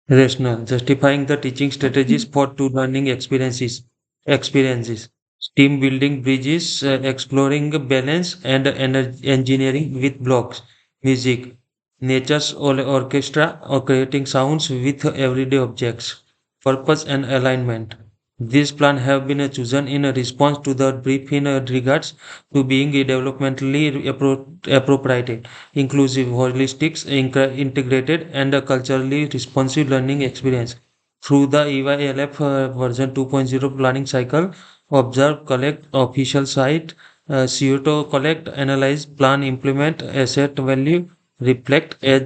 Rational, justifying the teaching strategies for two learning experiences. Team building bridges, exploring balance, and engineering with blocks. Music, nature's orchestra, or creating sounds with everyday objects. Purpose and alignment. These plans have been chosen in a response to the brief in regards to being developmentally appropriate, inclusive, holistic, integrated, and a culturally responsive learning experience. Through the EYLF version 2.0 planning cycle, observe, collect, official site, CO2 collect, analyze, plan, implement, asset value, reflect, as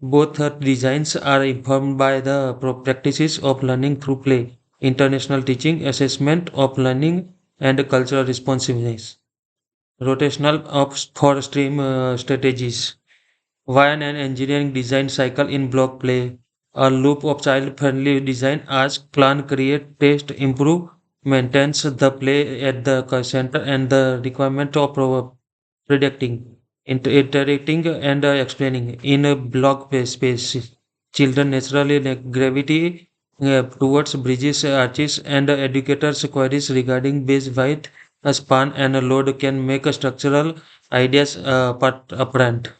both designs are informed by the practices of learning through play, international teaching, assessment of learning, and cultural responsiveness. Rotational of for stream strategies. One an engineering design cycle in block play. A loop of child-friendly design ask, plan, create, test, improve, maintains the play at the center and the requirement of predicting, iterating, and explaining. In a block space, children naturally gravity towards bridges, arches, and educators' queries regarding base height, a span, and a load can make a structural ideas part apparent.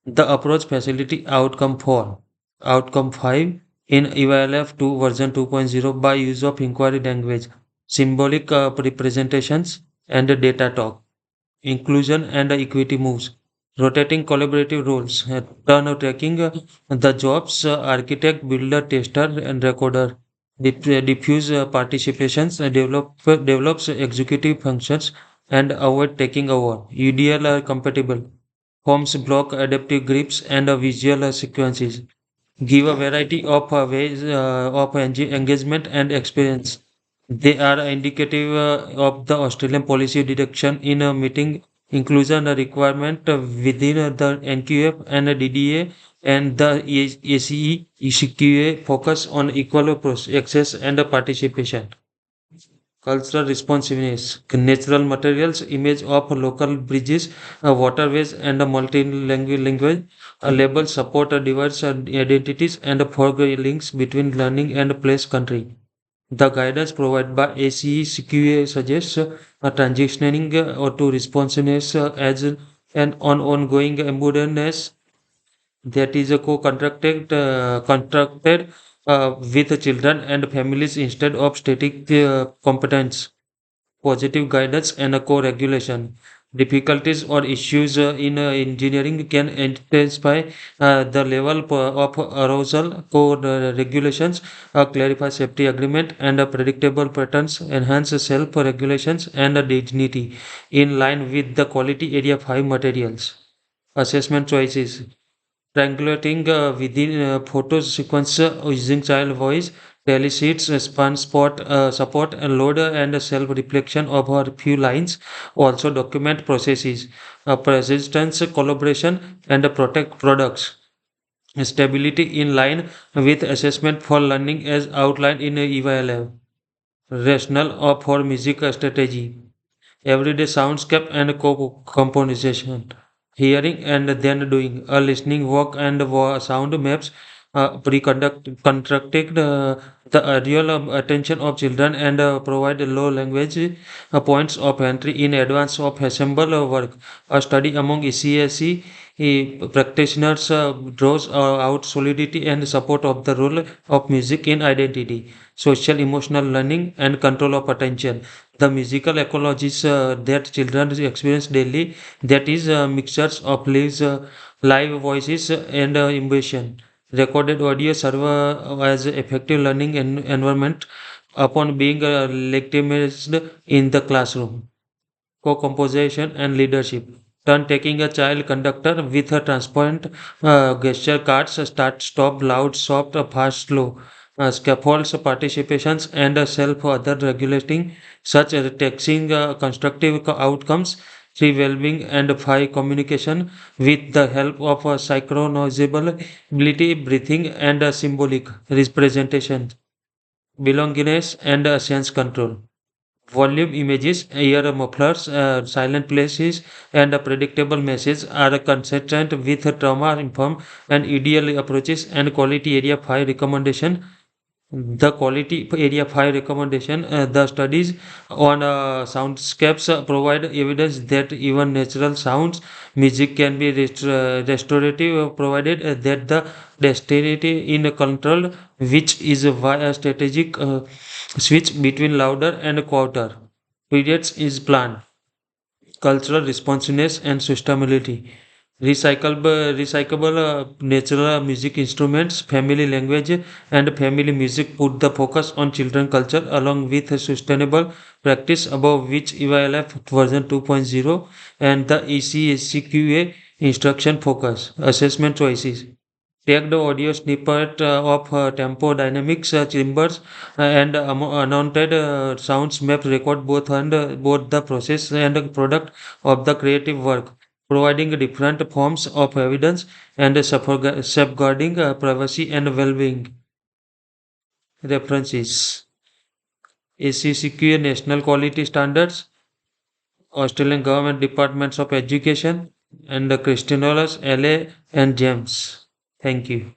The approach facility outcome 4. Outcome 5 in EYLF 2 version 2.0 by use of inquiry language, symbolic representations, and data talk. Inclusion and equity moves. Rotating collaborative roles. Turn taking the jobs architect, builder, tester, and recorder. Diffuse participations, develops executive functions, and avoid taking over. UDL are compatible. Forms block adaptive grips and visual sequences. Give a variety of ways of engagement and experience. They are indicative of the Australian policy direction in a meeting inclusion requirement within the NQF and DDA, and the ACE ECQA focus on equal access and participation. Cultural responsiveness, natural materials, image of local bridges, waterways, and a multi-language language, label support diverse identities and for links between learning and place country. The guidance provided by ACE-CQA suggests transitioning or to responsiveness as an ongoing embodedness that is a contracted with children and families instead of static competence. Positive guidance and a co-regulation. Difficulties or issues in engineering can intensify the level of arousal. Co-regulations clarify safety agreement and predictable patterns, enhance self-regulations and dignity in line with the quality area 5 materials. Assessment choices. Triangulating within photo sequence using child voice, daily sheets, span spot support, and load and self reflection of our few lines. Also document processes, persistence, collaboration, and protect products. Stability in line with assessment for learning as outlined in EVLF. Rational or for music strategy. Everyday soundscape and composition. Hearing and then doing. A listening walk and sound maps constructed the real attention of children and provide low language points of entry in advance of assemble work. A study among ECSE practitioners draws out solidity and support of the role of music in identity, social emotional learning, and control of attention. The musical ecologies that children experience daily, that is mixtures of live voices and immersion. Recorded audio serve as effective learning environment upon being legitimized in the classroom. Co-composition and leadership. Turn taking a child conductor with a transparent gesture cards, start, stop, loud, soft, fast, slow. Scaffolds, participations, and self-other regulating, such as taxing constructive outcomes, 3 well-being, and 5 communication with the help of synchronizability, breathing, and symbolic representation, belongingness, and sense control. Volume images, ear mufflers, silent places, and a predictable message are consistent with trauma-informed and ideal approaches and quality area 5 recommendation. The quality area 5 recommendation, the studies on soundscapes provide evidence that even natural sounds, music can be restorative provided that the dexterity in control, which is why a strategic switch between louder and quieter periods is planned. Cultural responsiveness and sustainability. Recyclable natural music instruments, family language, and family music put the focus on children culture along with a sustainable practice above which EYLF version 2.0 and the ECSCQA instruction focus. Assessment choices. Take the audio snippet of tempo dynamics chambers and unwanted sounds map record both the process and the product of the creative work, providing different forms of evidence and safeguarding privacy and well-being. References: ACCQA National Quality Standards, Australian Government Departments of Education, and Christinolas, LA, and James. Thank you.